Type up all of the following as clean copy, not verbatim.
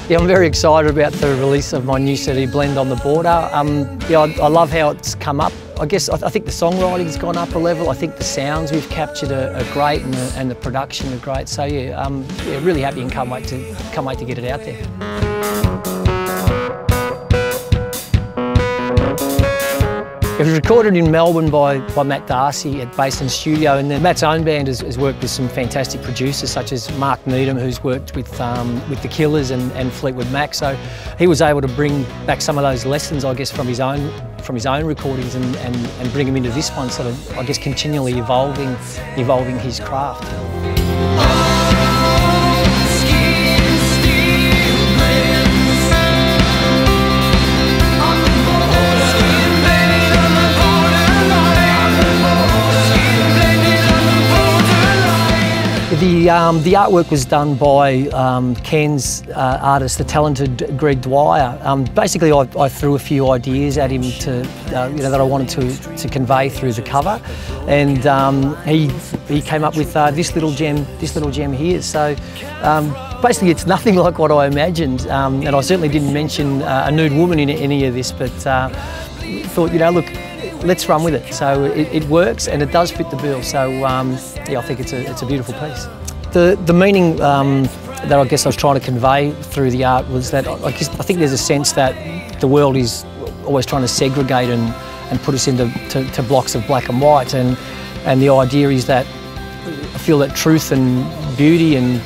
Yeah, I'm very excited about the release of my new CD, Blend on the Border. Yeah, I love how it's come up. I guess I think the songwriting's gone up a level. I think the sounds we've captured are great, and the production are great. So yeah, yeah, really happy and can't wait to get it out there. It was recorded in Melbourne by Matt Darcy at Basin Studio, and then Matt's own band has worked with some fantastic producers such as Mark Needham, who's worked with The Killers and Fleetwood Mac. So he was able to bring back some of those lessons, I guess, from his own recordings and bring them into this one, sort of, I guess, continually evolving his craft. The artwork was done by Cairns artist, the talented Greg Dwyer. Basically, I threw a few ideas at him that I wanted to convey through the cover, and he came up with this little gem here. So basically, it's nothing like what I imagined, and I certainly didn't mention a nude woman in any of this, but thought, look, let's run with it. So it works and it does fit the bill. So yeah, I think it's a beautiful piece. The meaning that I guess I was trying to convey through the art was that I think there's a sense that the world is always trying to segregate and put us into blocks of black and white, and the idea is that I feel that truth and beauty and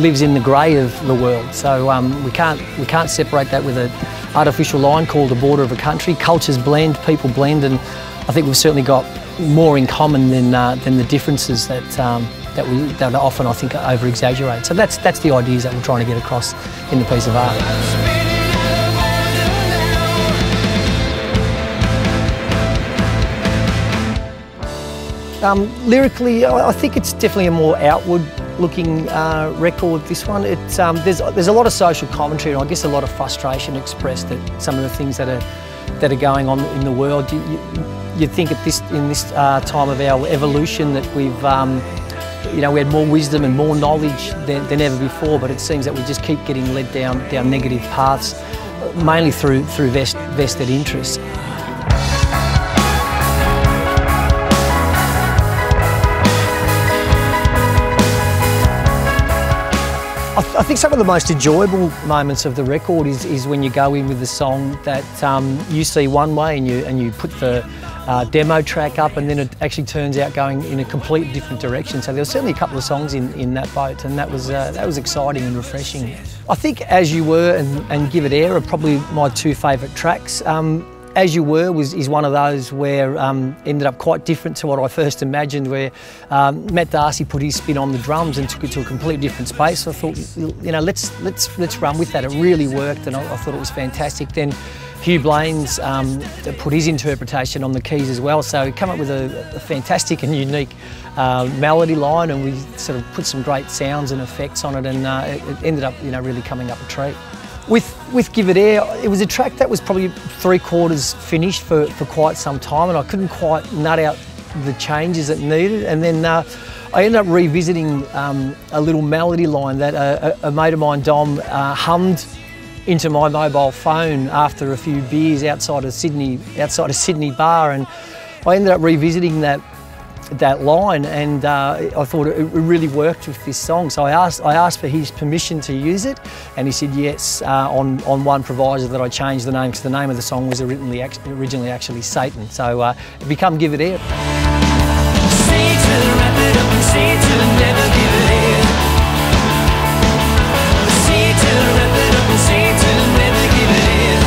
lives in the grey of the world. So we can't separate that with an artificial line called the border of a country. Cultures blend, people blend, and I think we've certainly got more in common than the differences that are often, I think, over-exaggerate. So that's the ideas that we're trying to get across in the piece of art. Lyrically, I think it's definitely a more outward-looking record, this one. There's a lot of social commentary, and I guess a lot of frustration expressed at some of the things that are going on in the world. You'd think in this time of our evolution that we had more wisdom and more knowledge than ever before, but it seems that we just keep getting led down negative paths, mainly through vested interests. I think some of the most enjoyable moments of the record is when you go in with the song that you see one way and you put the demo track up, and then it actually turns out going in a completely different direction. So there were certainly a couple of songs in that boat, and that was exciting and refreshing. I think As You Were and Give It Air are probably my two favourite tracks. As You Were is one of those where ended up quite different to what I first imagined, where Matt Darcy put his spin on the drums and took it to a completely different space. So I thought, let's run with that. It really worked, and I thought it was fantastic. Then Hugh Blaine's put his interpretation on the keys as well, so he came up with a fantastic and unique melody line, and we sort of put some great sounds and effects on it, and it ended up really coming up a treat. With Give It Air, it was a track that was probably 3/4 finished for quite some time, and I couldn't quite nut out the changes it needed. And then I ended up revisiting a little melody line that a mate of mine, Dom, hummed into my mobile phone after a few beers outside a Sydney bar, and I ended up revisiting that line, and I thought it really worked with this song. So I asked for his permission to use it, and he said yes, on one proviso that I changed the name, because the name of the song was originally actually Satan. So it became Give It Air. Satan, wrap it up and Satan, never give it air. Satan, wrap it up and Satan, never give it air.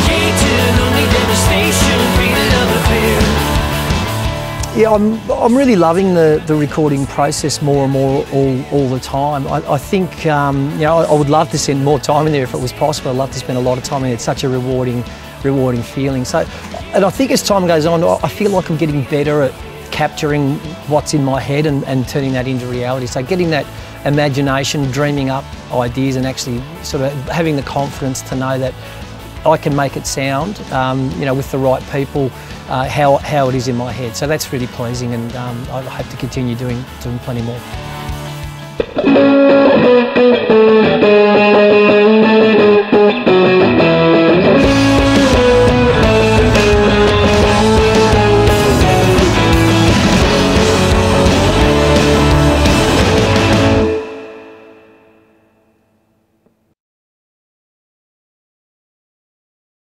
Created only devastation, created of a fear. Yeah, I'm really loving the recording process more and more all the time. I think I would love to spend more time in there if it was possible. I'd love to spend a lot of time in it. It's such a rewarding feeling. So, and I think as time goes on, I feel like I'm getting better at capturing what's in my head and turning that into reality. So getting that imagination, dreaming up ideas, and actually sort of having the confidence to know that I can make it sound, with the right people, how it is in my head. So that's really pleasing, and I hope to continue doing plenty more.